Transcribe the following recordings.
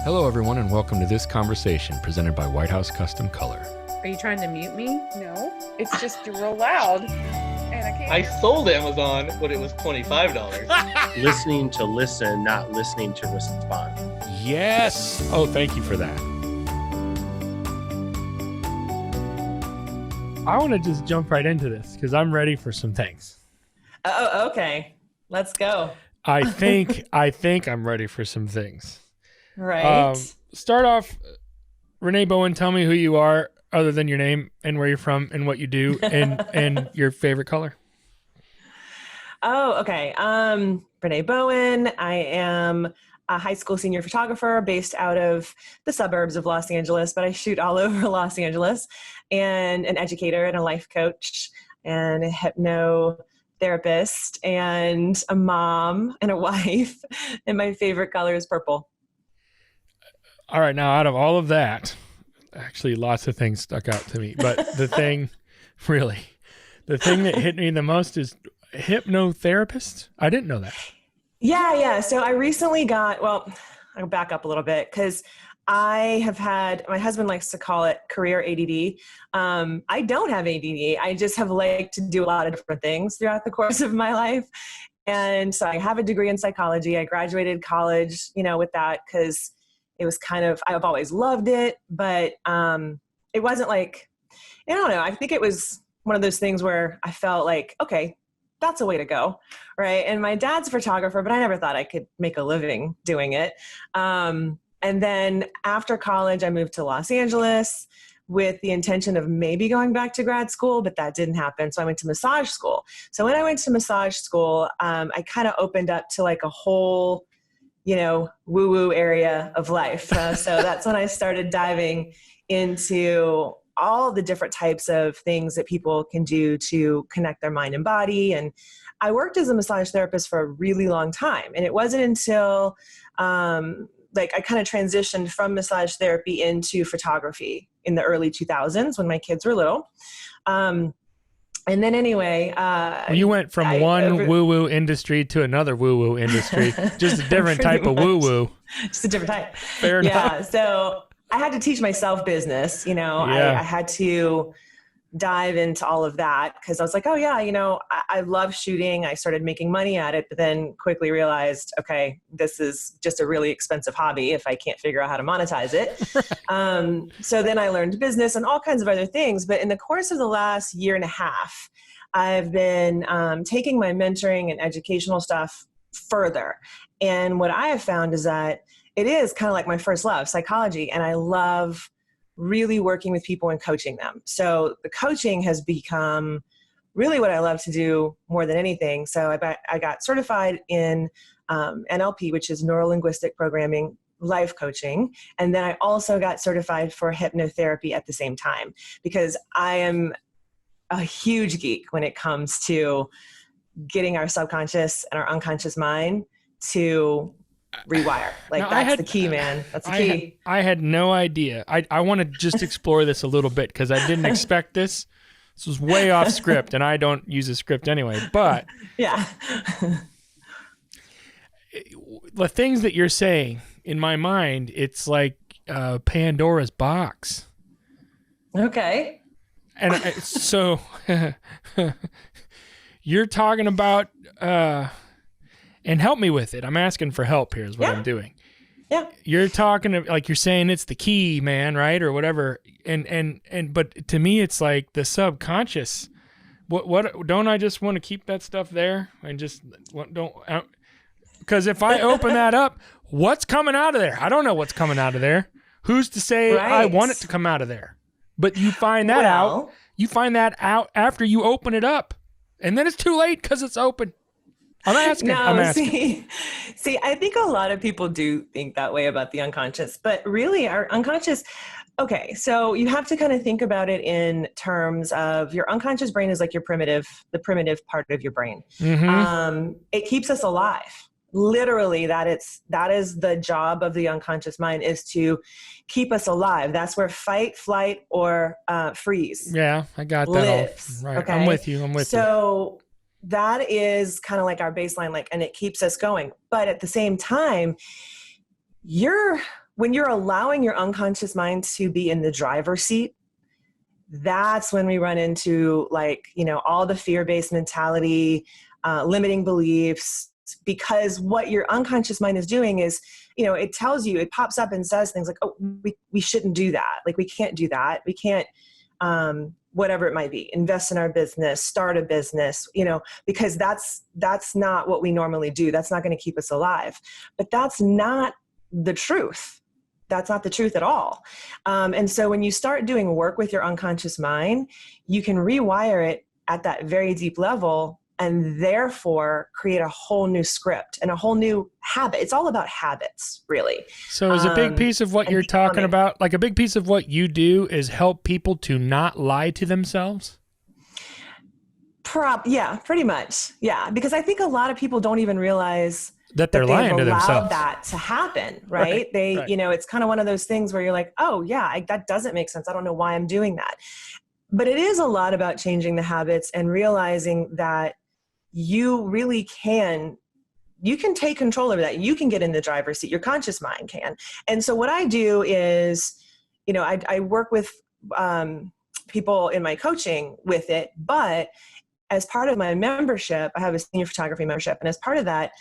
Hello, everyone, and welcome to this conversation presented by White House Custom Color. Are you trying to mute me? No, it's just real loud, and I can't. I sold Amazon, but it was $25. Listening to listen, not listening to respond. Yes. Oh, thank you for that. I want to just jump right into this because I'm ready for some things. Oh, okay. Let's go. I think I'm ready for some things. Right. Start off, Renee Bowen, tell me who you are other than your name and where you're from and what you do and your favorite color. Oh, okay. Renee Bowen. I am a high school senior photographer based out of the suburbs of Los Angeles, but I shoot all over Los Angeles, and an educator and a life coach and a hypnotherapist and a mom and a wife. And my favorite color is purple. All right. Now, out of all of that, actually lots of things stuck out to me, but the thing that hit me the most is hypnotherapist. I didn't know that. Yeah. So I recently I'll back up a little bit because I have had, my husband likes to call it career ADD. I don't have ADD. I just have liked to do a lot of different things throughout the course of my life. And so I have a degree in psychology. I graduated college, with that because it was I've always loved it, but it wasn't like, I don't know. I think it was one of those things where I felt like, okay, that's a way to go, right? And my dad's a photographer, but I never thought I could make a living doing it. And then after college, I moved to Los Angeles with the intention of maybe going back to grad school, but that didn't happen. So I went to massage school. So when I went to massage school, I kind of opened up to like a whole woo-woo area of life. So that's when I started diving into all the different types of things that people can do to connect their mind and body. And I worked as a massage therapist for a really long time. And it wasn't until I kind of transitioned from massage therapy into photography in the early 2000s when my kids were little. And then anyway, you went from one woo-woo industry to another woo-woo industry, just a different type of woo-woo. Just a different type. Fair enough. Yeah. So I had to teach myself business, I had to dive into all of that because I was like, oh yeah, I love shooting. I started making money at it, but then quickly realized, okay, this is just a really expensive hobby if I can't figure out how to monetize it. So then I learned business and all kinds of other things. But in the course of the last year and a half, I've been taking my mentoring and educational stuff further. And what I have found is that it is kind of like my first love, psychology. And I love really working with people and coaching them. So the coaching has become really what I love to do more than anything. So I got certified in NLP, which is neuro-linguistic programming, life coaching. And then I also got certified for hypnotherapy at the same time, because I am a huge geek when it comes to getting our subconscious and our unconscious mind to rewire. That's the key, man. That's the key. I had no idea. I want to just explore this a little bit because I didn't expect this. This was way off script, and I don't use a script anyway. But yeah, the things that you're saying in my mind, it's like Pandora's box. Okay. And so you're talking about. And help me with it. I'm asking for help here is what I'm doing. Yeah. You're talking like you're saying it's the key, man, right? Or whatever. But to me it's like the subconscious. What don't I just want to keep that stuff there and just because if I open that up, what's coming out of there? I don't know what's coming out of there. Who's to say I want it to come out of there? But you find that out. You find that out after you open it up. And then it's too late because it's open. I'm asking. See, I think a lot of people do think that way about the unconscious, but really our unconscious, okay, so you have to kind of think about it in terms of your unconscious brain is like the primitive part of your brain. Mm-hmm. It keeps us alive. Literally, that is the job of the unconscious mind, is to keep us alive. That's where fight, flight, or freeze. Yeah, I got that. Lives. Right. Okay? I'm with you. So that is kind of like our baseline, and it keeps us going. But at the same time, when you're allowing your unconscious mind to be in the driver's seat, that's when we run into like, all the fear-based mentality, limiting beliefs, because what your unconscious mind is doing is, it tells you, it pops up and says things like, oh, we shouldn't do that. Like, we can't do that. We can't, whatever it might be, invest in our business, start a business, because that's not what we normally do. That's not going to keep us alive. But that's not the truth. That's not the truth at all. And so when you start doing work with your unconscious mind, you can rewire it at that very deep level and therefore create a whole new script and a whole new habit. It's all about habits, really. So is a big piece of what you're talking about, like a big piece of what you do is help people to not lie to themselves? Yeah, pretty much. Yeah, because I think a lot of people don't even realize that they're lying to themselves. That to happen, right? It's kind of one of those things where you're like, oh yeah, that doesn't make sense. I don't know why I'm doing that. But it is a lot about changing the habits and realizing that you really can take control over that. You can get in the driver's seat. Your conscious mind can. And so what I do is, I work with people in my coaching with it, but as part of my membership, I have a senior photography membership. And as part of that,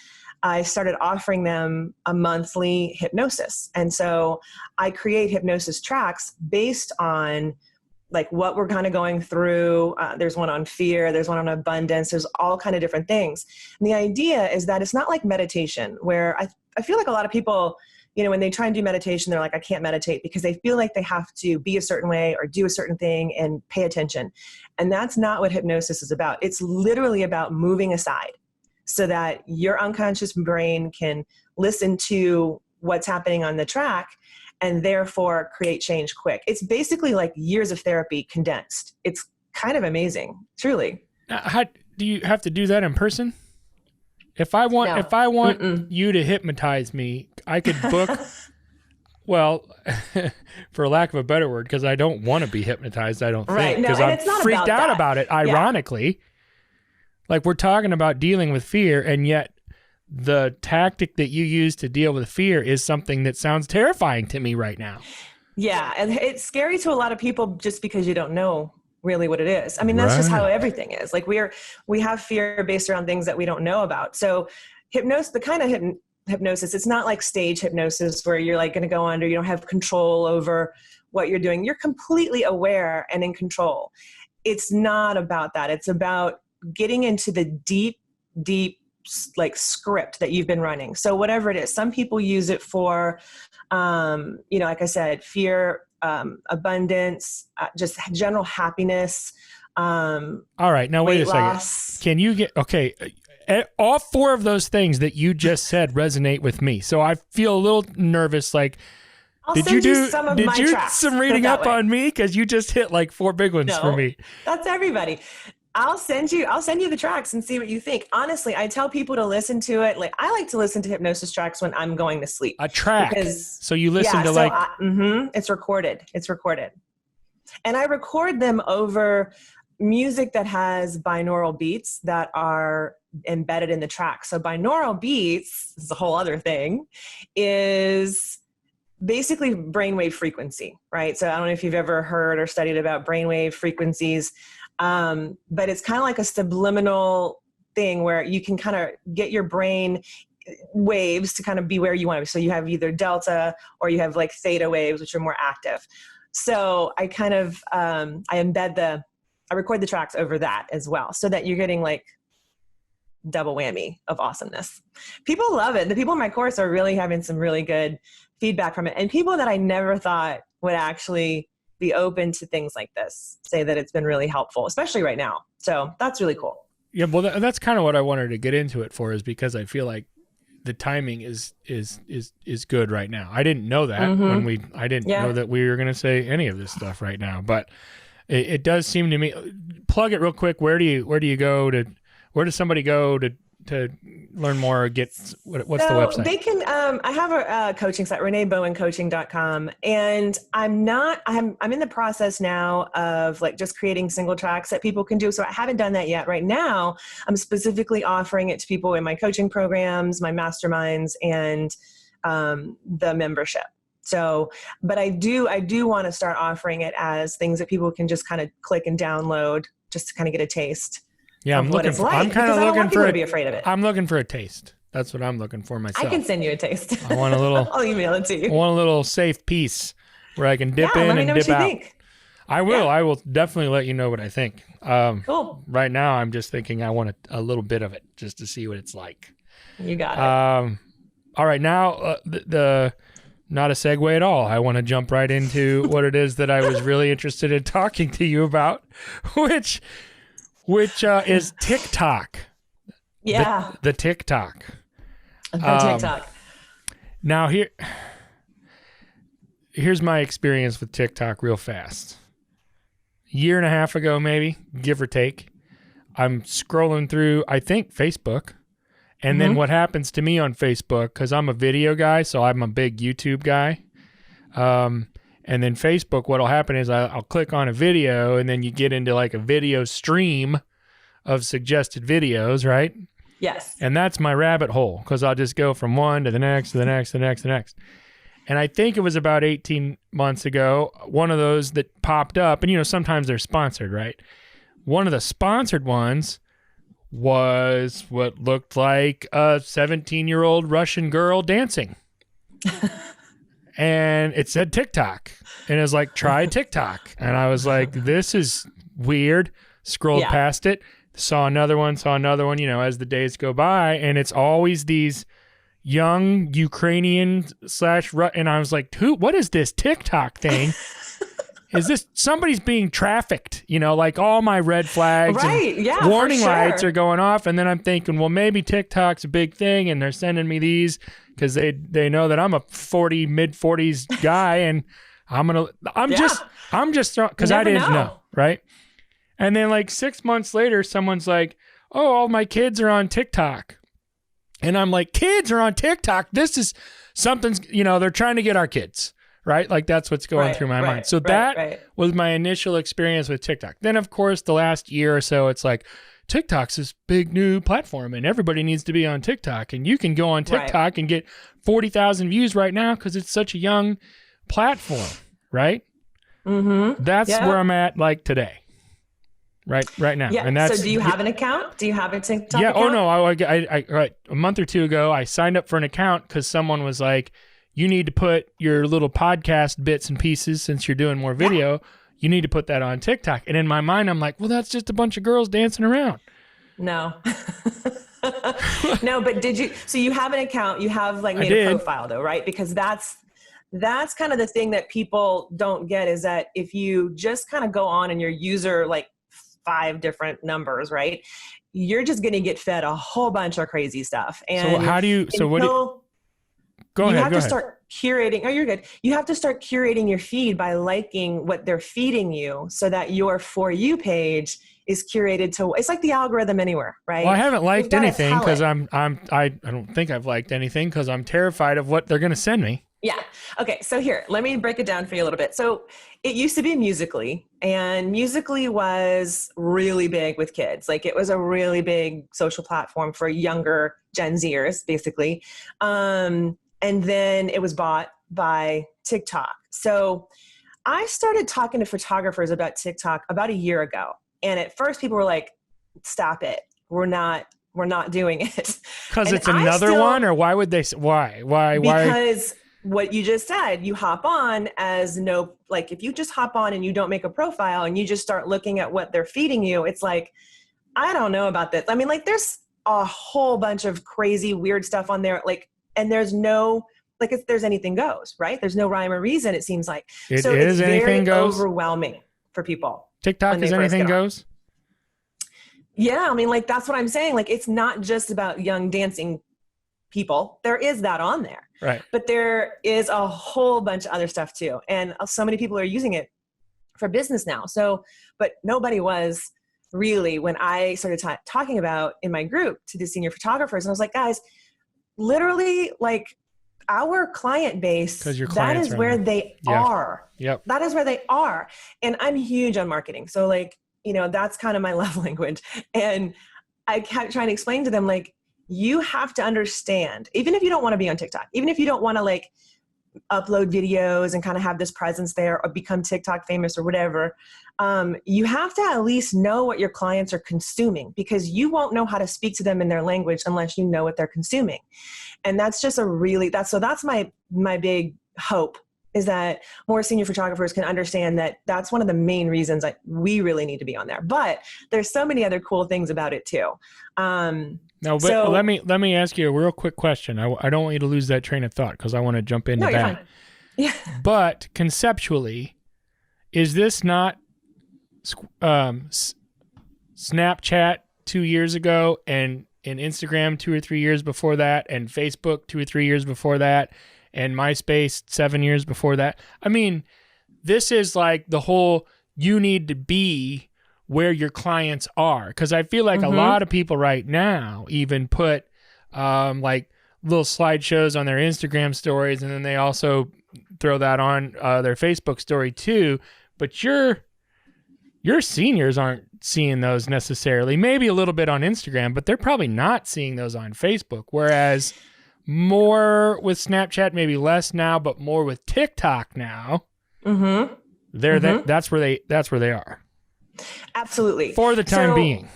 I started offering them a monthly hypnosis. And so I create hypnosis tracks based on like what we're kind of going through. There's one on fear, there's one on abundance, there's all kind of different things. And the idea is that it's not like meditation, where I feel like a lot of people, when they try and do meditation, they're like, I can't meditate because they feel like they have to be a certain way or do a certain thing and pay attention. And that's not what hypnosis is about. It's literally about moving aside, so that your unconscious brain can listen to what's happening on the track and therefore create change quick. It's basically like years of therapy condensed. It's kind of amazing, truly. How do you have to do that in person? If I want you to hypnotize me, I could book, well, for lack of a better word, because I don't want to be hypnotized, I don't think, because I'm freaked out about it, ironically. Yeah. Like, we're talking about dealing with fear, and yet the tactic that you use to deal with fear is something that sounds terrifying to me right now. Yeah, and it's scary to a lot of people just because you don't know really what it is. I mean, that's just how everything is. Like, we have fear based around things that we don't know about. So hypnosis, the kind of hypnosis, it's not like stage hypnosis where you're like going to go under, you don't have control over what you're doing. You're completely aware and in control. It's not about that. It's about getting into the deep like script that you've been running. So whatever it is, some people use it for, like I said, fear, abundance, just general happiness. All right. Now wait a second. Can you get, okay. All four of those things that you just said resonate with me. So I feel a little nervous. Like, did you do some reading up on me? Cause you just hit like four big ones for me. That's everybody. I'll send you the tracks and see what you think. Honestly, I tell people to listen to it. Like, I like to listen to hypnosis tracks when I'm going to sleep. A track. So you listen to it's recorded. And I record them over music that has binaural beats that are embedded in the track. So binaural beats, this is a whole other thing, is basically brainwave frequency, right? So I don't know if you've ever heard or studied about brainwave frequencies. But it's kind of like a subliminal thing where you can kind of get your brain waves to kind of be where you want to be. So you have either delta or you have like theta waves, which are more active. So I kind of, I record the tracks over that as well, so that you're getting like double whammy of awesomeness. People love it. The people in my course are really having some really good feedback from it. And people that I never thought would actually be open to things like this say that it's been really helpful, especially right now. So that's really cool. Yeah. Well, that's kind of what I wanted to get into it for, is because I feel like the timing is good right now. I didn't know that I didn't know that we were going to say any of this stuff right now, but it does seem to me. Plug it real quick. Where does somebody go to learn more or get, what's the website? They can, I have a coaching site, reneebowencoaching.com. And I'm in the process now of like just creating single tracks that people can do. So I haven't done that yet. Right now, I'm specifically offering it to people in my coaching programs, my masterminds, and the membership. So, but I do want to start offering it as things that people can just kind of click and download just to kind of get a taste. Yeah, I'm looking for. I'm kind of looking for. To be afraid of it. I'm looking for a taste. That's what I'm looking for myself. I can send you a taste. I want a little. I'll email it to you. I want a little safe piece where I can dip in let me and know dip what you out. think. I will. I will definitely let you know what I think. Cool. Right now, I'm just thinking I want a little bit of it just to see what it's like. You got it. All right, now the not a segue at all. I want to jump right into what it is that I was really interested in talking to you about, which is TikTok. Yeah. The TikTok. The TikTok. Now here's my experience with TikTok real fast. Year and a half ago, maybe, give or take, I'm scrolling through, I think, Facebook. And then what happens to me on Facebook, because I'm a video guy, so I'm a big YouTube guy. And then Facebook, what'll happen is I'll click on a video, and then you get into like a video stream of suggested videos, right? Yes. And that's my rabbit hole, because I'll just go from one to the next, to the next, to the next, to the next. And I think it was about 18 months ago, one of those that popped up, and sometimes they're sponsored, right? One of the sponsored ones was what looked like a 17-year-old Russian girl dancing. And it said TikTok. And it was like, try TikTok. And I was like, this is weird. Scrolled past it, saw another one, as the days go by. And it's always these young Ukrainian / and I was like, what is this TikTok thing? Is this somebody's being trafficked? Like all my red flags and warning lights are going off. And then I'm thinking, well, maybe TikTok's a big thing and they're sending me these because they know that I'm a mid 40s guy and I'm just because I didn't know. Right. And then like 6 months later, someone's like, oh, all my kids are on TikTok. And I'm like, kids are on TikTok. This is something's, they're trying to get our kids. Right? Like that's what's going through my mind. So that was my initial experience with TikTok. Then, of course, the last year or so, it's like TikTok's this big new platform and everybody needs to be on TikTok. And you can go on TikTok and get 40,000 views right now because it's such a young platform. Right? Mm-hmm. That's where I'm at like today. Right now. Yeah. And that's, so do you have an account? Do you have a TikTok account? Oh, no. I a month or two ago, I signed up for an account because someone was like, you need to put your little podcast bits and pieces since you're doing more video. Yeah. You need to put that on TikTok. And in my mind, I'm like, well, that's just a bunch of girls dancing around. No. No, but so you have an account, you have like made a profile though, right? Because that's kind of the thing that people don't get is that if you just kind of go on and your user like 5 different numbers, right? You're just going to get fed a whole bunch of crazy stuff. And so how do you, Go ahead. You have to start curating. Oh, you're good. You have to start curating your feed by liking what they're feeding you so that your For You page is curated to, it's like the algorithm anywhere, right? Well, I haven't liked anything because I don't think I've liked anything because I'm terrified of what they're going to send me. Yeah. Okay. So here, let me break it down for you a little bit. So it used to be Musical.ly, and Musical.ly was really big with kids. Like it was a really big social platform for younger Gen Zers, basically. And then it was bought by TikTok. So I started talking to photographers about TikTok about a year ago. And at first people were like, stop it. We're not doing it. Because it's another one, or why would they, why? Because what you just said, you hop on if you just hop on and you don't make a profile and you just start looking at what they're feeding you, it's like, I don't know about this. I mean, like there's a whole bunch of crazy, weird stuff on there. And there's no, if there's anything goes, right? There's no rhyme or reason, it seems like. It's anything goes? Overwhelming for people. TikTok is anything goes? Yeah, I mean, that's what I'm saying. It's not just about young dancing people. There is that on there. Right. But there is a whole bunch of other stuff too. And so many people are using it for business now. So, but nobody was really, when I started talking about in my group to the senior photographers, and I was like, guys, literally our client base, that is where they are. Yep. That is where they are. And I'm huge on marketing. So that's kind of my love language. And I kept trying to explain to them, you have to understand, even if you don't want to be on TikTok, even if you don't want to upload videos and kind of have this presence there or become TikTok famous or whatever, you have to at least know what your clients are consuming, because you won't know how to speak to them in their language unless you know what they're consuming. And that's just that's my big hope, is that more senior photographers can understand that that's one of the main reasons we really need to be on there. But there's so many other cool things about it too. Let me ask you a real quick question. I don't want you to lose that train of thought, because I want to jump into that. You're fine. Yeah. But conceptually, is this not Snapchat 2 years ago, and Instagram 2 or 3 years before that, and Facebook 2 or 3 years before that, and MySpace 7 years before that? I mean, this is like the whole, you need to be where your clients are. Because I feel like a lot of people right now even put like little slideshows on their Instagram stories, and then they also throw that on their Facebook story too. But your seniors aren't seeing those necessarily. Maybe a little bit on Instagram, but they're probably not seeing those on Facebook. Whereas more with Snapchat, maybe less now, but more with TikTok now. That's where they are. Absolutely. For the time being.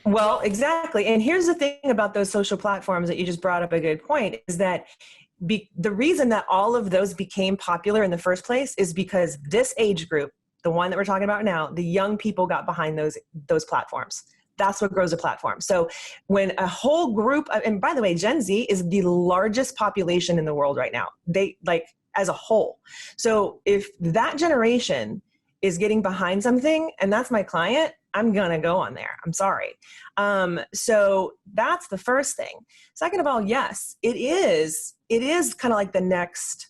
Well, exactly. And here's the thing about those social platforms that you just brought up a good point, is that the reason that all of those became popular in the first place is because this age group, the one that we're talking about now, the young people got behind those platforms. That's what grows a platform. So when a whole group, and by the way, Gen Z is the largest population in the world right now. They as a whole. So if that generation is getting behind something, and that's my client, I'm going to go on there. I'm sorry. So that's the first thing. Second of all, yes, it is kind of like the next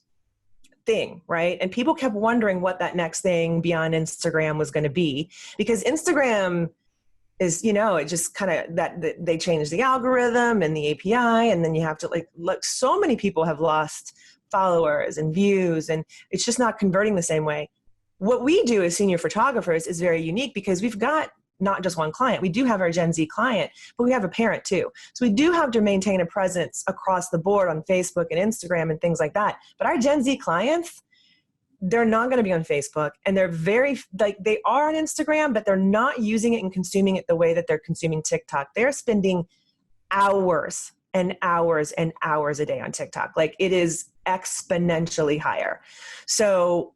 thing, right? And people kept wondering what that next thing beyond Instagram was going to be, because Instagram is, it just kind of that they changed the algorithm and the API, and then you have to look, so many people have lost followers and views, and it's just not converting the same way. What we do as senior photographers is very unique, because we've got not just one client. We do have our Gen Z client, but we have a parent too. So we do have to maintain a presence across the board on Facebook and Instagram and things like that. But our Gen Z clients, they're not going to be on Facebook, and they're they are on Instagram, but they're not using it and consuming it the way that they're consuming TikTok. They're spending hours and hours and hours a day on TikTok. It is exponentially higher. So,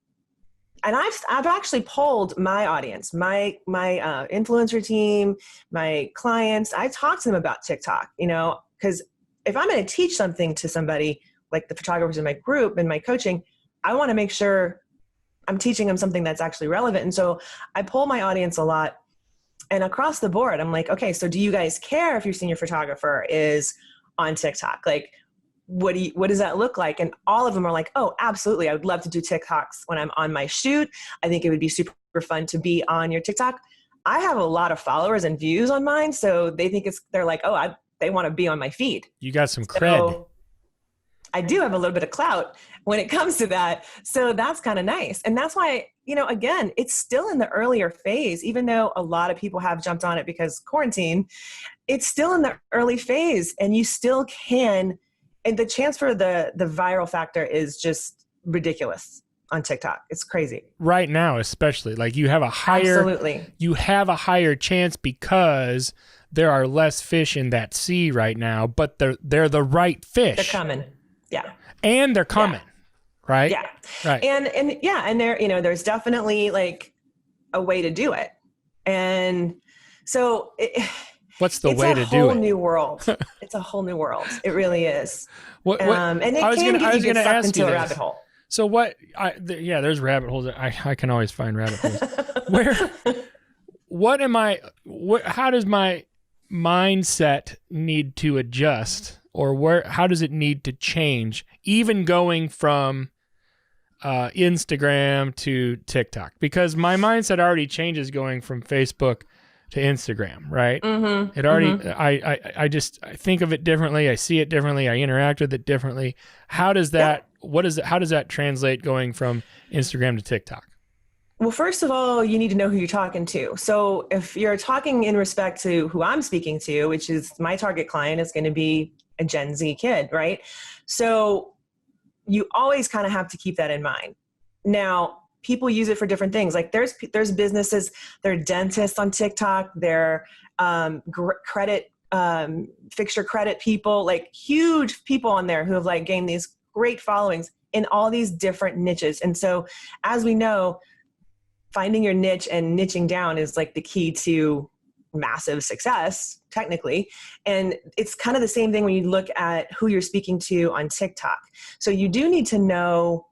and I've actually polled my audience, my influencer team, my clients. I talked to them about TikTok, because if I'm going to teach something to somebody, like the photographers in my group and my coaching, I want to make sure I'm teaching them something that's actually relevant. And so I poll my audience a lot, and across the board, I'm like, okay, so do you guys care if your senior photographer is on TikTok? What does that look like? And all of them are like, oh, absolutely. I would love to do TikToks when I'm on my shoot. I think it would be super fun to be on your TikTok. I have a lot of followers and views on mine. So they think they're like, oh, they want to be on my feed. You got some cred. So I do have a little bit of clout when it comes to that. So that's kind of nice. And that's why, again, it's still in the earlier phase, even though a lot of people have jumped on it because quarantine, it's still in the early phase, and you still can. And the chance for the viral factor is just ridiculous on TikTok. It's crazy. Right now, especially, you have a higher chance because there are less fish in that sea right now, but they're the right fish. They're coming. Yeah. And they're coming. Yeah. Right? Yeah. Right. And there, there's definitely a way to do it. And so what's the way to do it? It's a whole new world. It's a whole new world. It really is. And it can get you sucked into a rabbit hole. So there's rabbit holes. I can always find rabbit holes. How does my mindset need to adjust, or how does it need to change, even going from Instagram to TikTok? Because my mindset already changes going from Facebook to Instagram, right? Mm-hmm. It already, I think of it differently. I see it differently. I interact with it differently. How does that, how does that translate going from Instagram to TikTok? Well, first of all, you need to know who you're talking to. So if you're talking in respect to who I'm speaking to, which is my target client is going to be a Gen Z kid, right? So you always kind of have to keep that in mind. Now, people use it for different things. Like there's businesses, they're dentists on TikTok, they're credit, fixture credit people, like huge people on there who have like gained these great followings in all these different niches. And so as we know, finding your niche and niching down is like the key to massive success, technically. And it's kind of the same thing when you look at who you're speaking to on TikTok. So you do need to know,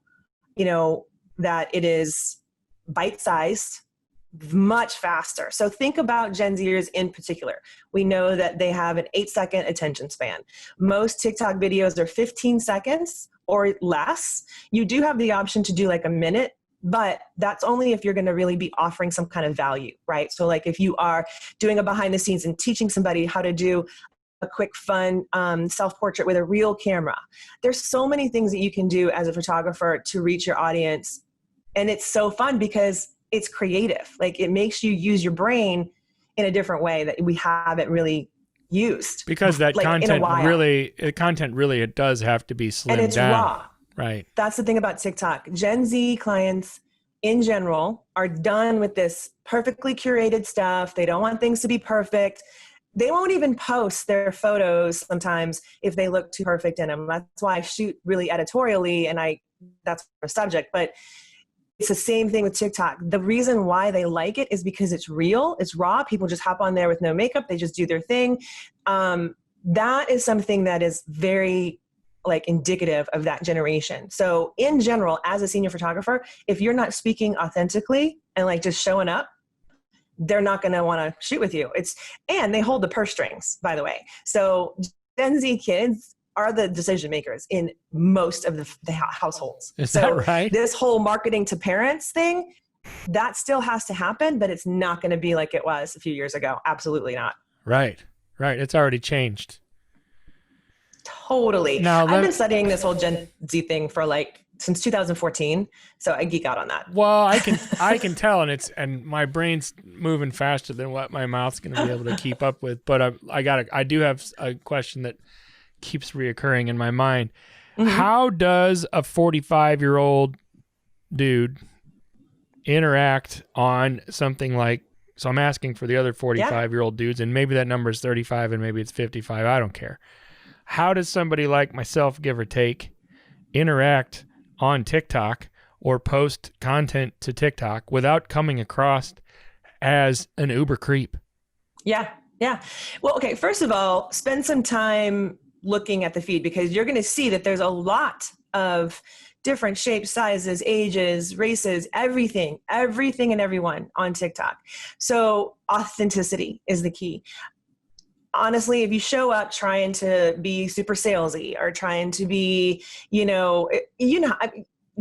that it is bite-sized, much faster. So think about Gen Zers in particular. We know that they have an 8-second attention span. Most TikTok videos are 15 seconds or less. You do have the option to do like a minute, but that's only if you're going to really be offering some kind of value, right? So like if you are doing a behind the scenes and teaching somebody how to do a quick, fun self-portrait with a real camera. There's so many things that you can do as a photographer to reach your audience. And it's so fun because it's creative. Like it makes you use your brain in a different way that we haven't really used. Because that content really, it does have to be slimmed down. And it's raw. Right. That's the thing about TikTok. Gen Z clients in general are done with this perfectly curated stuff. They don't want things to be perfect. They won't even post their photos sometimes if they look too perfect in them. That's why I shoot really editorially and that's a subject, but it's the same thing with TikTok. The reason why they like it is because it's real, it's raw. People just hop on there with no makeup. They just do their thing. That is something that is very like indicative of that generation. So in general, as a senior photographer, if you're not speaking authentically and like just showing up, they're not going to want to shoot with you. And they hold the purse strings, by the way. So Gen Z kids are the decision makers in most of the households. Is that right? This whole marketing to parents thing, that still has to happen, but it's not going to be like it was a few years ago. Absolutely not. Right. It's already changed. Totally. Now, I've been studying this whole Gen Z thing for since 2014. So I geek out on that. Well, I can tell, and my brain's moving faster than what my mouth's going to be able to keep up with. But I do have a question that keeps reoccurring in my mind. Mm-hmm. How does a 45-year-old dude interact on something like, so I'm asking for the other 45-year-old dudes, and maybe that number is 35 and maybe it's 55. I don't care. How does somebody like myself, give or take, interact on TikTok or post content to TikTok without coming across as an uber creep? Yeah. Well, okay. First of all, spend some time looking at the feed because you're going to see that there's a lot of different shapes, sizes, ages, races, everything and everyone on TikTok. So authenticity is the key. Honestly, if you show up trying to be super salesy or trying to be,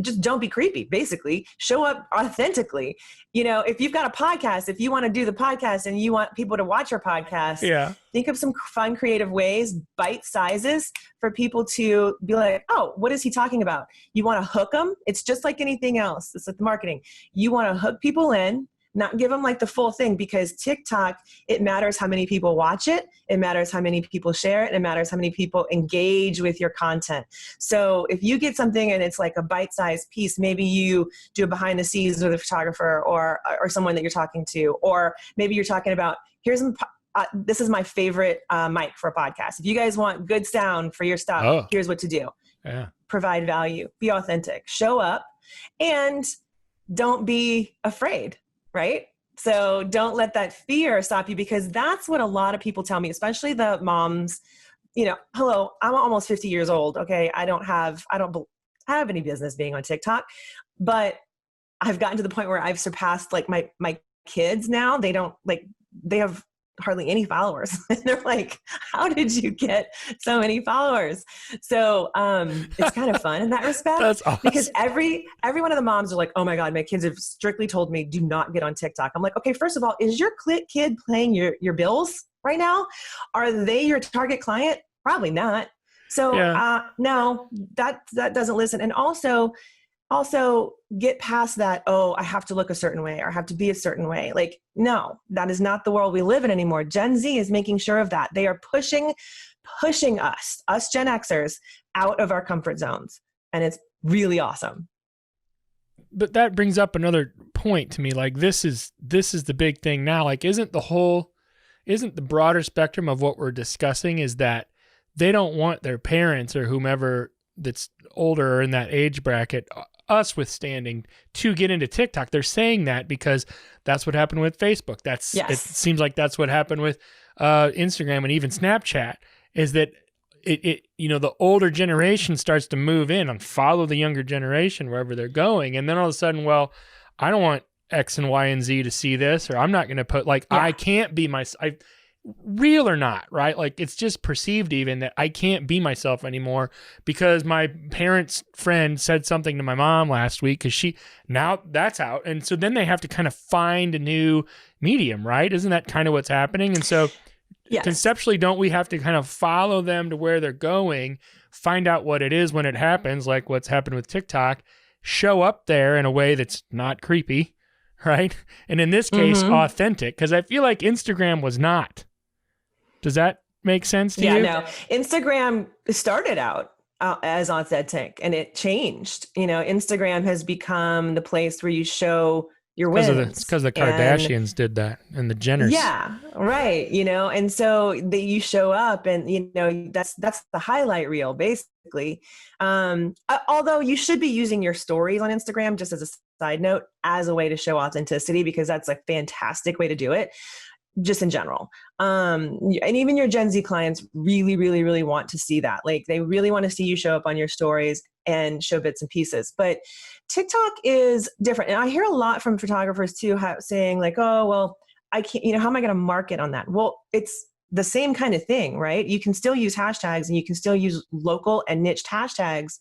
just don't be creepy, basically. Show up authentically. If you've got a podcast, if you want to do the podcast and you want people to watch your podcast, think of some fun, creative ways, bite sizes for people to be like, oh, what is he talking about? You want to hook them? It's just like anything else. It's like marketing. You want to hook people in, not give them like the full thing, because TikTok, it matters how many people watch it. It matters how many people share it. It matters how many people engage with your content. So if you get something and it's like a bite-sized piece, maybe you do a behind the scenes with a photographer or someone that you're talking to, or maybe you're talking about, this is my favorite mic for a podcast. If you guys want good sound for your stuff, here's what to do. Yeah. Provide value, be authentic, show up, and don't be afraid. Right? So don't let that fear stop you, because that's what a lot of people tell me, especially the moms. Hello, I'm almost 50 years old. Okay. I don't have any business being on TikTok, but I've gotten to the point where I've surpassed like my kids now. They have hardly any followers. And they're like, how did you get so many followers? So it's kind of fun in that respect. That's awesome. Because every one of the moms are like, oh my God, my kids have strictly told me, do not get on TikTok. I'm like, okay, first of all, is your kid paying your bills right now? Are they your target client? Probably not. So no, that doesn't listen. And also get past that, oh, I have to look a certain way or I have to be a certain way. Like, no, that is not the world we live in anymore. Gen Z is making sure of that. They are pushing us Gen Xers out of our comfort zones. and it's really awesome. But that brings up another point to me. Like this is the big thing now. Like isn't the broader spectrum of what we're discussing is that they don't want their parents or whomever that's older or in that age bracket, us withstanding, to get into TikTok. They're saying that because that's what happened with Facebook. It seems like that's what happened with Instagram and even Snapchat, is that the older generation starts to move in and follow the younger generation wherever they're going. And then all of a sudden, well, I don't want X and Y and Z to see this, or I'm not going to put I can't be real or not, right? Like it's just perceived even that I can't be myself anymore because my parents' friend said something to my mom last week because now that's out. And so then they have to kind of find a new medium, right? Isn't that kind of what's happening? And so conceptually, don't we have to kind of follow them to where they're going, find out what it is when it happens, like what's happened with TikTok, show up there in a way that's not creepy, right? And in this case, authentic, because I feel like Instagram was not. Does that make sense to you? Yeah, no. Instagram started out as authentic and it changed. Instagram has become the place where you show your wins. It's because the Kardashians did that and the Jenners. Yeah, right. And so you show up and, that's the highlight reel basically. Although you should be using your stories on Instagram, just as a side note, as a way to show authenticity, because that's a fantastic way to do it. Just in general. And even your Gen Z clients really, really, really want to see that. Like they really want to see you show up on your stories and show bits and pieces. But TikTok is different. And I hear a lot from photographers too, saying like, oh, well, I can't, how am I going to market on that? Well, it's the same kind of thing, right? You can still use hashtags and you can still use local and niched hashtags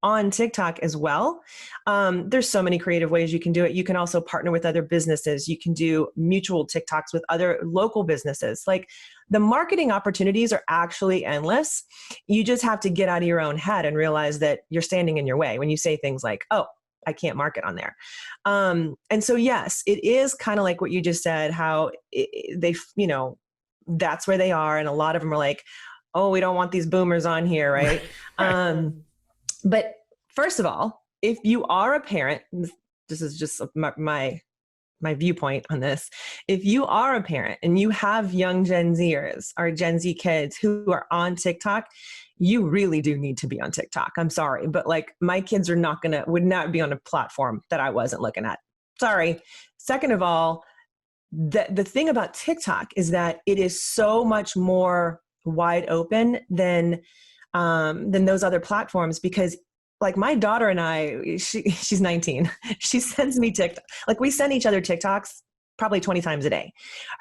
on TikTok as well. There's so many creative ways you can do it. You can also partner with other businesses. You can do mutual TikToks with other local businesses. Like the marketing opportunities are actually endless. You just have to get out of your own head and realize that you're standing in your way when you say things like, oh, I can't market on there. And so, yes, it is kind of like what you just said, how that's where they are. And a lot of them are like, oh, we don't want these boomers on here. Right. But first of all, if you are a parent, this is just my viewpoint on this. If you are a parent and you have young Gen Zers or Gen Z kids who are on TikTok, you really do need to be on TikTok. I'm sorry, but like my kids would not be on a platform that I wasn't looking at. Sorry. Second of all, the thing about TikTok is that it is so much more wide open than those other platforms, because like my daughter and I, she's 19. She sends me TikTok. Like we send each other TikToks probably 20 times a day.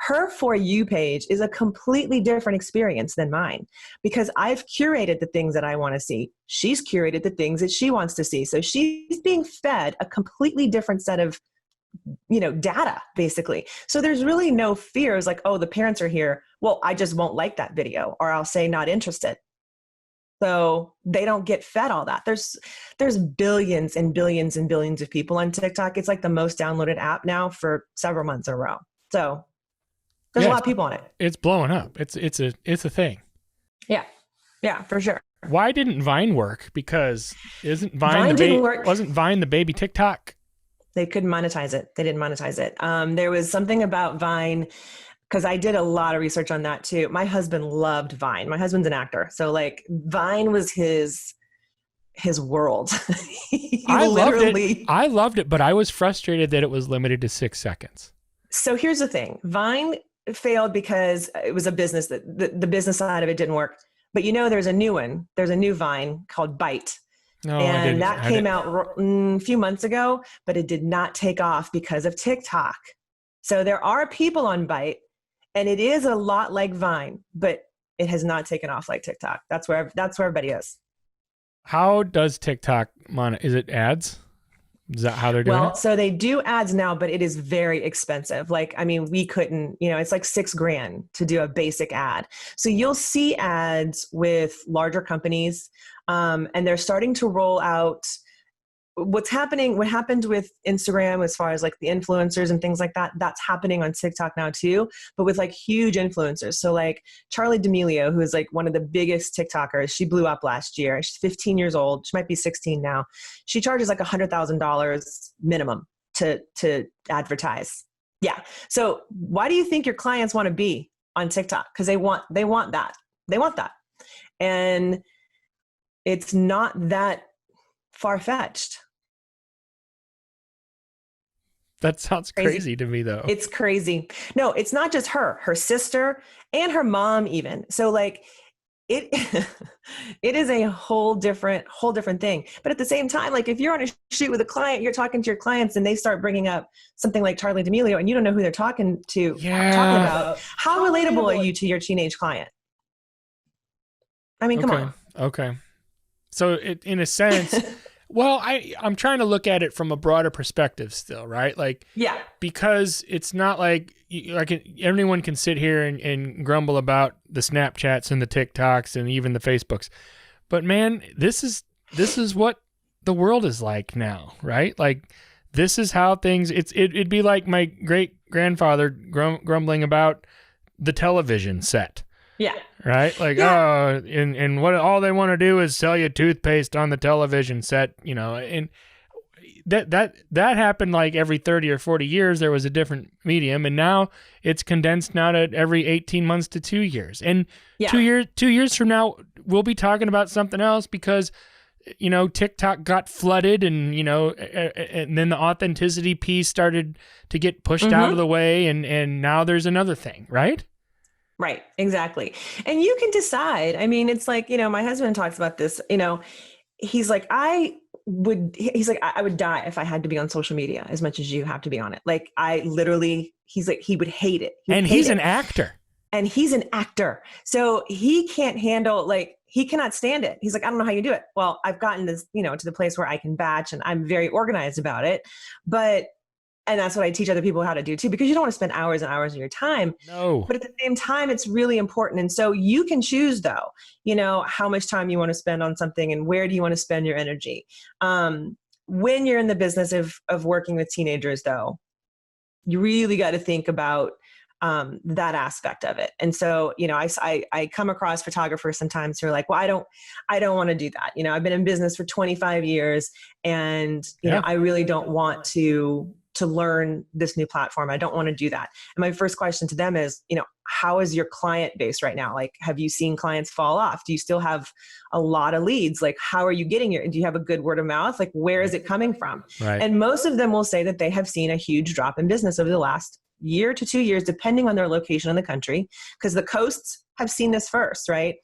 Her For You page is a completely different experience than mine because I've curated the things that I want to see. She's curated the things that she wants to see. So she's being fed a completely different set of data basically. So there's really no fears like, oh, the parents are here. Well, I just won't like that video, or I'll say not interested. So they don't get fed all that. There's billions and billions and billions of people on TikTok. It's like the most downloaded app now for several months in a row. So there's a lot of people on it. It's blowing up. It's a thing. Yeah, for sure. Why didn't Vine work? Because wasn't Vine the baby TikTok? They couldn't monetize it. They didn't monetize it. There was something about Vine, because I did a lot of research on that too. My husband loved Vine. My husband's an actor. So like Vine was his world. I loved it, but I was frustrated that it was limited to 6 seconds. So here's the thing. Vine failed because it was a business that the business side of it didn't work. But there's a new one. There's a new Vine called Byte. No, and that came out a few months ago, but it did not take off because of TikTok. So there are people on Byte. And it is a lot like Vine, but it has not taken off like TikTok. That's where everybody is. How does TikTok is it ads? Is that how they're doing it? Well, so they do ads now, but it is very expensive. Like, I mean, we couldn't, it's like $6,000 to do a basic ad. So you'll see ads with larger companies, and they're starting to roll out what happened with Instagram as far as like the influencers and things like that, that's happening on TikTok now too, but with like huge influencers. So like Charlie D'Amelio, who is like one of the biggest TikTokers, she blew up last year. She's 15 years old. She might be 16 now. She charges like $100,000 minimum to advertise. Yeah. So why do you think your clients want to be on TikTok? Because they want that. They want that. And it's not that far-fetched. That sounds crazy to me, though. It's crazy. No, it's not just her sister and her mom even. So like it is a whole different thing. But at the same time, like if you're on a shoot with a client, you're talking to your clients and they start bringing up something like Charlie D'Amelio and you don't know who they're talking about. How relatable are you to your teenage client? I mean, come on. Okay. So in a sense, well, I'm trying to look at it from a broader perspective still, right? Like, yeah, because it's not like anyone can sit here and grumble about the Snapchats and the TikToks and even the Facebooks. But man, this is what the world is like now, right? Like this is how things, it'd be like my great grandfather grumbling about the television set. Yeah. Right? Like, yeah. And what all they want to do is sell you toothpaste on the television set, and that happened like every 30 or 40 years there was a different medium, and now it's condensed now to every 18 months to 2 years. And 2 years from now we'll be talking about something else because TikTok got flooded and and then the authenticity piece started to get pushed out of the way and now there's another thing, right? Right, exactly. And you can decide. I mean, it's like, my husband talks about this, he's like, I would die if I had to be on social media as much as you have to be on it. Like he's like, he would hate it. He's an actor. And he's an actor. So he can't handle, he cannot stand it. He's like, I don't know how you do it. Well, I've gotten this, to the place where I can batch and I'm very organized about it. And that's what I teach other people how to do too, because you don't want to spend hours and hours of your time. No. But at the same time, it's really important. And so you can choose though, how much time you want to spend on something and where do you want to spend your energy. When you're in the business of working with teenagers though, you really got to think about that aspect of it. And so, I come across photographers sometimes who are like, well, I don't want to do that. I've been in business for 25 years and, I really don't want to learn this new platform. I don't want to do that. And my first question to them is, how is your client base right now? Like, have you seen clients fall off? Do you still have a lot of leads? Like, how are you getting do you have a good word of mouth? Like, where is it coming from? Right. And most of them will say that they have seen a huge drop in business over the last year to 2 years, depending on their location in the country, because the coasts have seen this first, right?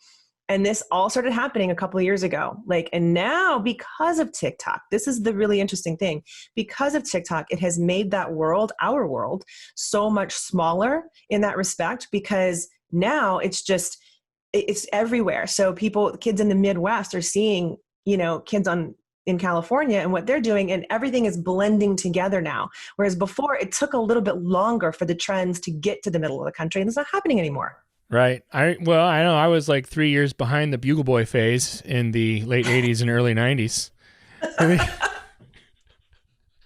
And this all started happening a couple of years ago. And now because of TikTok, this is the really interesting thing. Because of TikTok, it has made that world, our world, so much smaller in that respect, because now it's everywhere. So kids in the Midwest are seeing, kids in California and what they're doing, and everything is blending together now. Whereas before it took a little bit longer for the trends to get to the middle of the country, and it's not happening anymore. Right. I know I was like 3 years behind the Bugle Boy phase in the late 80s and early 90s. I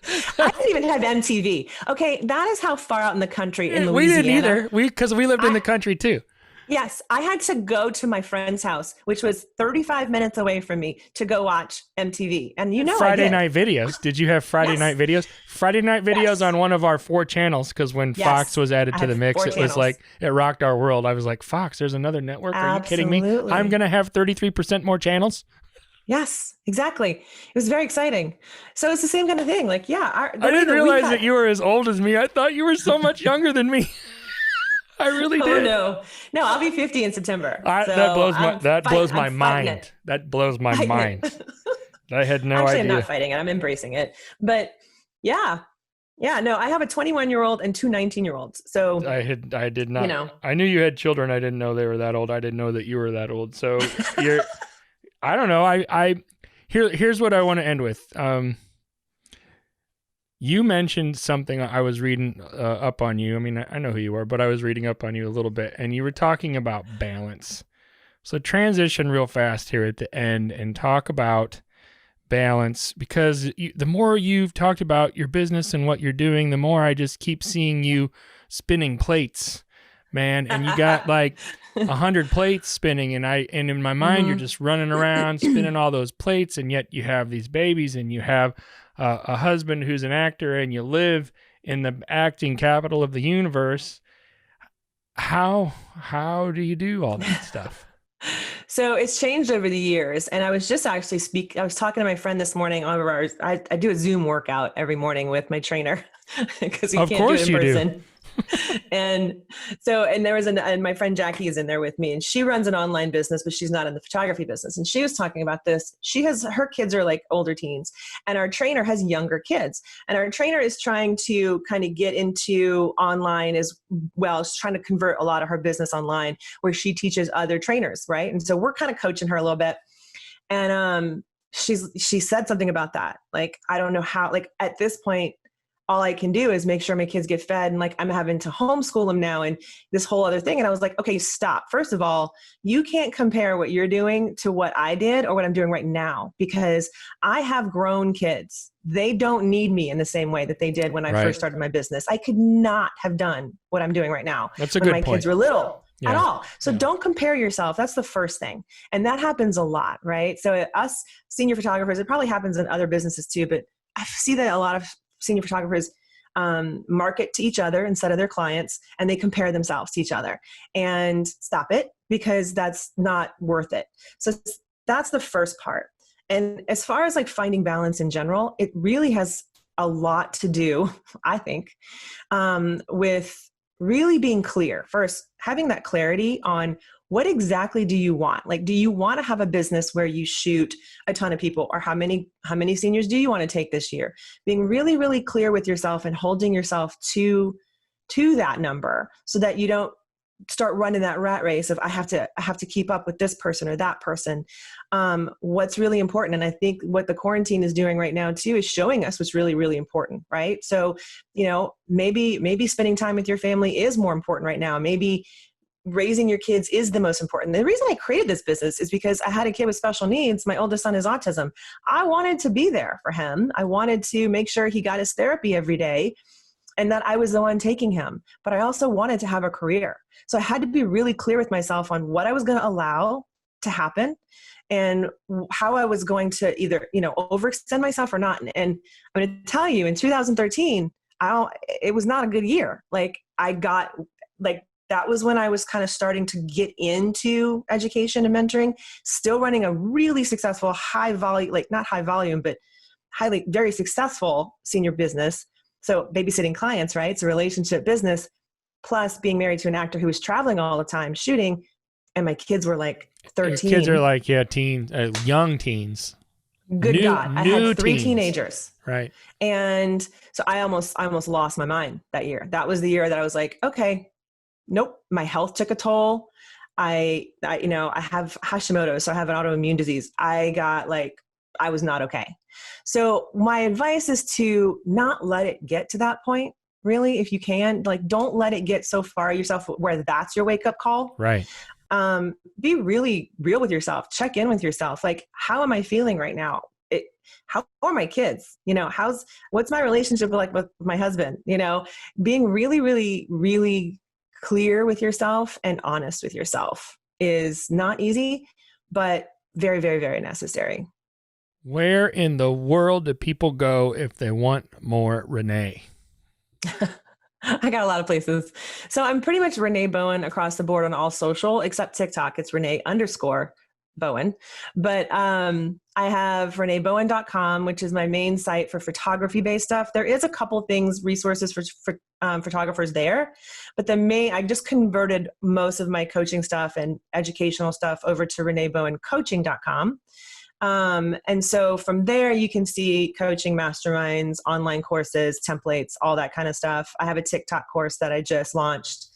didn't even have MTV. Okay, that is how far out in the country in Louisiana. We didn't either. Because we lived in the country too. Yes, I had to go to my friend's house, which was 35 minutes away from me, to go watch MTV. And Friday night videos. Did you have Friday night videos? Friday night videos on one of our 4 channels, because when Fox was added to the mix, it was like, it rocked our world. I was like, Fox, there's another network? Are you kidding me? I'm going to have 33% more channels? Yes, exactly. It was very exciting. So it's the same kind of thing. I didn't realize that you were as old as me. I thought you were so much younger than me. I really did. Oh, no, I'll be 50 in September. That blows my mind. That blows my mind. I had no idea. I'm not fighting it. I'm embracing it. But yeah, no, I have a 21-year-old and 2 19-year-olds. So I did not. I knew you had children. I didn't know they were that old. I didn't know that you were that old. So I don't know. Here's what I want to end with. You mentioned something I was reading up on you. I mean, I know who you are, but I was reading up on you a little bit, and you were talking about balance. So transition real fast here at the end and talk about balance? Because the more you've talked about your business and what you're doing, the more I just keep seeing you spinning plates, man. And you got like 100 plates spinning, and in my mind, you're just running around spinning all those plates, and yet you have these babies, and you have a husband who's an actor, and you live in the acting capital of the universe. How do you do all that stuff? So it's changed over the years. And I was just actually I was talking to my friend this morning over I do a Zoom workout every morning with my trainer because we Of can't do course it in you do. person. And there was and my friend Jackie is in there with me, and she runs an online business, but she's not in the photography business. And she was talking about this. Her kids are like older teens, and our trainer has younger kids, and our trainer is trying to kind of get into online as well. She's trying to convert a lot of her business online where she teaches other trainers. Right. And so we're kind of coaching her a little bit. And, she said something about that. Like, I don't know how, like at this point, all I can do is make sure my kids get fed, and like I'm having to homeschool them now and this whole other thing. And I was like, okay, stop. First of all, you can't compare what you're doing to what I did or what I'm doing right now, because I have grown kids. They don't need me in the same way that they did when I first started my business. I could not have done what I'm doing right now. That's a when good my point. kids were little. Yeah. At all. So don't compare yourself. That's the first thing. And that happens a lot, right? So us senior photographers, it probably happens in other businesses too, but I see that a lot of senior photographers market to each other instead of their clients, and they compare themselves to each other. And stop it, because that's not worth it. So that's the first part. And as far as like finding balance in general, it really has a lot to do, I think, with really being clear. First, having that clarity on what exactly do you want? Like, do you want to have a business where you shoot a ton of people, or how many seniors do you want to take this year? Being really, really clear with yourself and holding yourself to that number, so that you don't start running that rat race of I have to keep up with this person or that person. What's really important, and I think what the quarantine is doing right now too, is showing us what's really, really important, right? So, maybe spending time with your family is more important right now. Maybe raising your kids is the most important. The reason I created this business is because I had a kid with special needs. My oldest son has autism. I wanted to be there for him. I wanted to make sure he got his therapy every day, and that I was the one taking him. But I also wanted to have a career. So I had to be really clear with myself on what I was going to allow to happen, and how I was going to either, overextend myself or not. And I'm going to tell you, in 2013, it was not a good year. That was when I was kind of starting to get into education and mentoring, still running a really successful high volume, like not high volume, but very successful senior business. So babysitting clients, right? It's a relationship business, plus being married to an actor who was traveling all the time shooting. And my kids were like 13. Your kids are like, teens, young teens. Good God. I had 3 teens. teenagers. Right. And so I almost lost my mind that year. That was the year that I was like, okay, nope. My health took a toll. I have Hashimoto's, so I have an autoimmune disease. I was not okay. So my advice is to not let it get to that point. Really, if you can, don't let it get so far yourself where that's your wake up call. Right. Be really real with yourself. Check in with yourself. Like, how am I feeling right now? How are my kids? What's my relationship like with my husband? Being really, really, really clear with yourself and honest with yourself is not easy, but very, very, very necessary. Where in the world do people go if they want more Renee? I got a lot of places. So I'm pretty much Renee Bowen across the board on all social, except TikTok. It's Renee_Bowen. But I have ReneeBowen.com, which is my main site for photography-based stuff. There is a couple things, resources for photographers there, but I just converted most of my coaching stuff and educational stuff over to ReneeBowenCoaching.com. And so from there, you can see coaching masterminds, online courses, templates, all that kind of stuff. I have a TikTok course that I just launched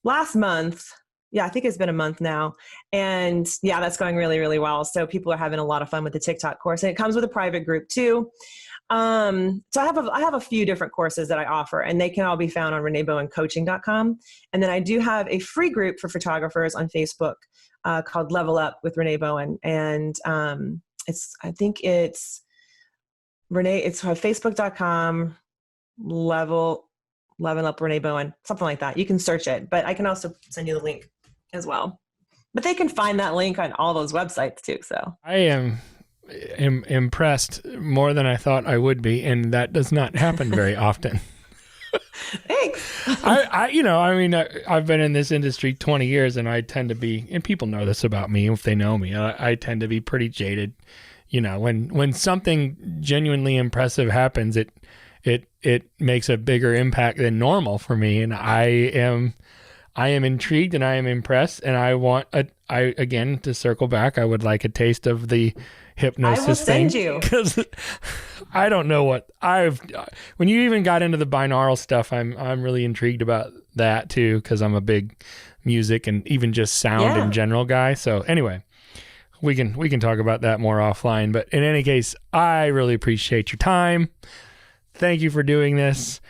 last month. Yeah, I think it's been a month now. And yeah, that's going really, really well. So people are having a lot of fun with the TikTok course, and it comes with a private group too. So I have a few different courses that I offer, and they can all be found on ReneeBowenCoaching.com. And then I do have a free group for photographers on Facebook called Level Up with Renee Bowen. And I think it's Renee, it's facebook.com level up Renee Bowen, something like that. You can search it, but I can also send you the link as well. But they can find that link on all those websites too. So I am impressed more than I thought I would be, and that does not happen very often. thanks. I've been in this industry 20 years, and I tend to be, and people know this about me if they know me, I tend to be pretty jaded. When something genuinely impressive happens, it makes a bigger impact than normal for me, and I am intrigued and I am impressed, and I want again to circle back. I would like a taste of the hypnosis I will send thing, you, because I don't know what when you even got into the binaural stuff, I'm really intrigued about that too, because I'm a big music and even just sound in general guy. So anyway, we can talk about that more offline. But in any case, I really appreciate your time. Thank you for doing this.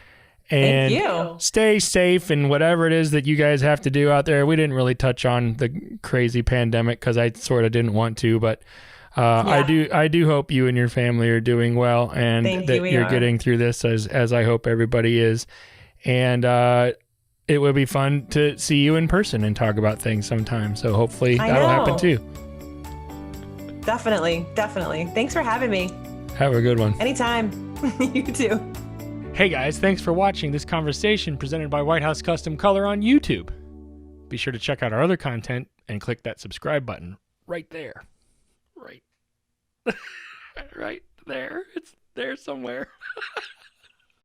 And Thank you. Stay safe and whatever it is that you guys have to do out there. We didn't really touch on the crazy pandemic because I sort of didn't want to, but I do hope you and your family are doing well, and you're getting through this as I hope everybody is. And it would be fun to see you in person and talk about things sometime. So hopefully that'll happen too. Definitely. Thanks for having me. Have a good one. Anytime. You too. Hey guys, thanks for watching this conversation presented by White House Custom Color on YouTube. Be sure to check out our other content and click that subscribe button right there. Right. Right there. It's there somewhere.